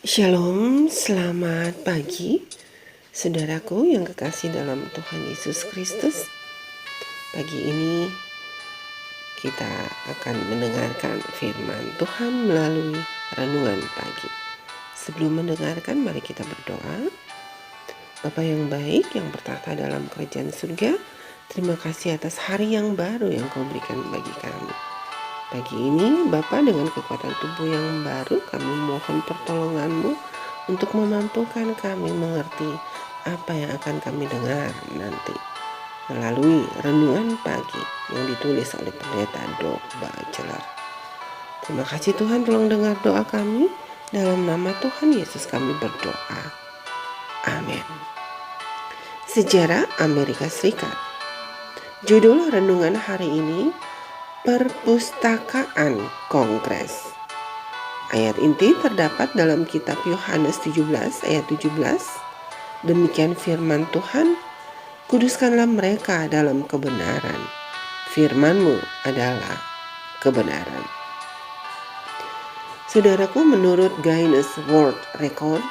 Shalom, selamat pagi saudaraku yang kekasih dalam Tuhan Yesus Kristus. Pagi ini kita akan mendengarkan firman Tuhan melalui renungan pagi. Sebelum mendengarkan, mari kita berdoa. Bapa yang baik yang bertahta dalam kerajaan surga, terima kasih atas hari yang baru yang Kau berikan bagi kami. Pagi ini Bapa, dengan kekuatan tubuh yang baru, kami mohon pertolongan-Mu untuk memampukan kami mengerti apa yang akan kami dengar nanti melalui renungan pagi yang ditulis oleh pendeta Dok Bacelar. Terima kasih Tuhan, tolong dengar doa kami. Dalam nama Tuhan Yesus kami berdoa. Amin. Sejarah Amerika Serikat. Judul renungan hari ini, Perpustakaan Kongres. Ayat inti terdapat dalam kitab Yohanes 17 ayat 17. Demikian firman Tuhan, kuduskanlah mereka dalam kebenaran. Firman-Mu adalah kebenaran. Saudaraku, menurut Guinness World Records,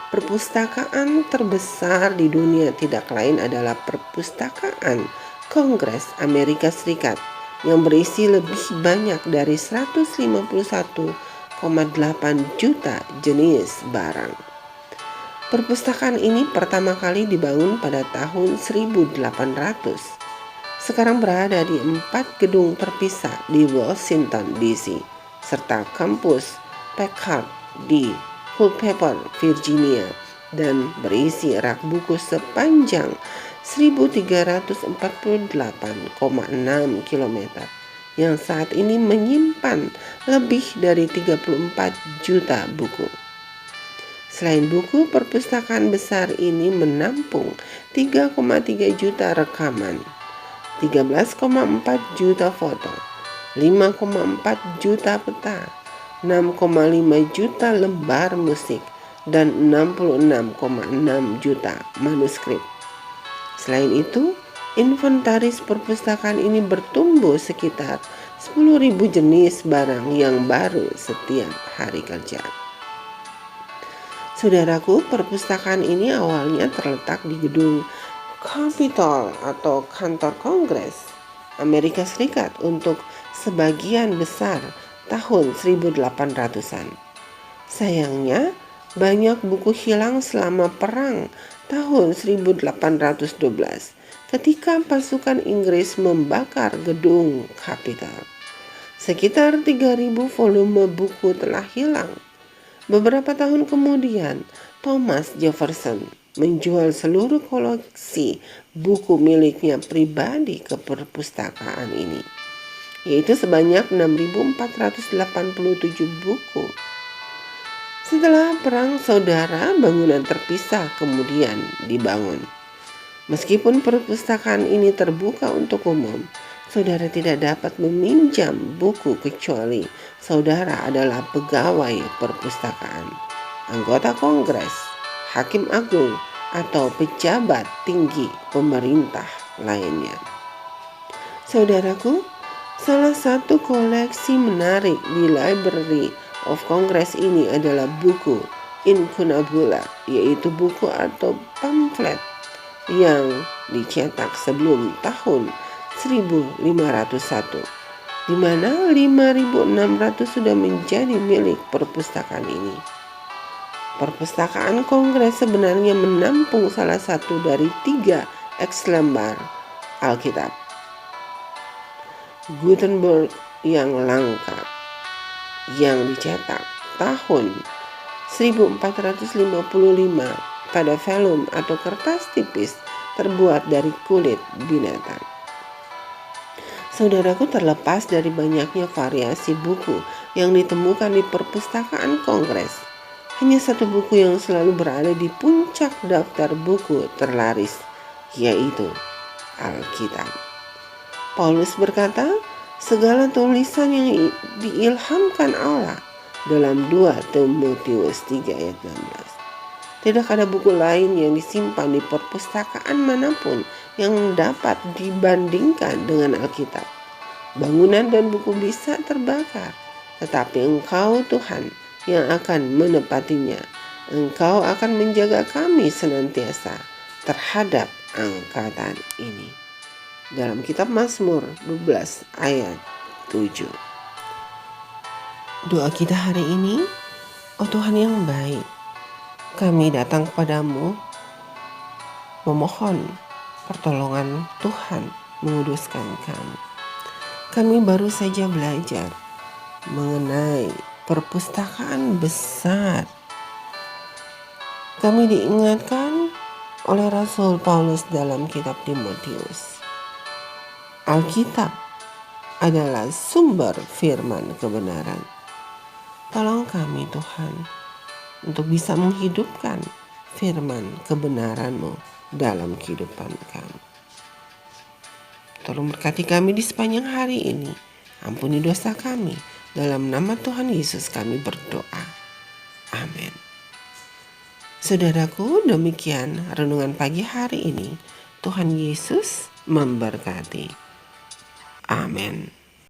perpustakaan terbesar di dunia tidak lain adalah Perpustakaan Kongres Amerika Serikat yang berisi lebih banyak dari 151,8 juta jenis barang. Perpustakaan ini pertama kali dibangun pada tahun 1800. Sekarang berada di 4 gedung terpisah di Washington DC, serta kampus Packard di Culpeper, Virginia, dan berisi rak buku sepanjang 1348,6 km yang saat ini menyimpan lebih dari 34 juta buku. Selain buku, perpustakaan besar ini menampung 3,3 juta rekaman, 13,4 juta foto, 5,4 juta peta, 6,5 juta lembar musik, dan 66,6 juta manuskrip. Selain itu, inventaris perpustakaan ini bertumbuh sekitar 10.000 jenis barang yang baru setiap hari kerja. Saudaraku, perpustakaan ini awalnya terletak di gedung Capitol atau kantor Kongres Amerika Serikat untuk sebagian besar tahun 1800-an. Sayangnya, banyak buku hilang selama perang tahun 1812 ketika pasukan Inggris membakar gedung Capitol. Sekitar 3.000 volume buku telah hilang. Beberapa tahun kemudian, Thomas Jefferson menjual seluruh koleksi buku miliknya pribadi ke perpustakaan ini, yaitu sebanyak 6.487 buku. Setelah Perang Saudara, bangunan terpisah kemudian dibangun. Meskipun perpustakaan ini terbuka untuk umum, saudara tidak dapat meminjam buku kecuali saudara adalah pegawai perpustakaan, anggota Kongres, hakim agung, atau pejabat tinggi pemerintah lainnya. Saudaraku, salah satu koleksi menarik di Library of Congress ini adalah buku incunabula, yaitu buku atau pamflet yang dicetak sebelum tahun 1501, di mana 5.600 sudah menjadi milik perpustakaan ini. Perpustakaan Kongres sebenarnya menampung salah satu dari 3 eks lembar Alkitab Gutenberg yang langka, yang dicetak tahun 1455 pada velum atau kertas tipis terbuat dari kulit binatang. Saudaraku, terlepas dari banyaknya variasi buku yang ditemukan di perpustakaan Kongres, hanya satu buku yang selalu berada di puncak daftar buku terlaris, yaitu Alkitab. Paulus berkata, segala tulisan yang diilhamkan Allah dalam 2 Timotius 3 ayat 16. Tidak ada buku lain yang disimpan di perpustakaan manapun yang dapat dibandingkan dengan Alkitab. Bangunan dan buku bisa terbakar, tetapi Engkau Tuhan yang akan menepatinya Engkau akan menjaga kami senantiasa terhadap angkatan ini. Dalam kitab Mazmur 12 ayat 7. Doa kita hari ini, oh Tuhan yang baik, kami datang kepadamu memohon pertolongan Tuhan menguduskan kami. Kami baru saja belajar mengenai perpustakaan besar. Kami diingatkan oleh Rasul Paulus dalam kitab Timotius. Alkitab adalah sumber firman kebenaran. Tolong kami Tuhan untuk bisa menghidupkan firman kebenaran-Mu dalam kehidupan kami. Tolong berkati kami di sepanjang hari ini. Ampuni dosa kami. Dalam nama Tuhan Yesus kami berdoa. Amin. Saudaraku, demikian renungan pagi hari ini. Tuhan Yesus memberkati. Amin.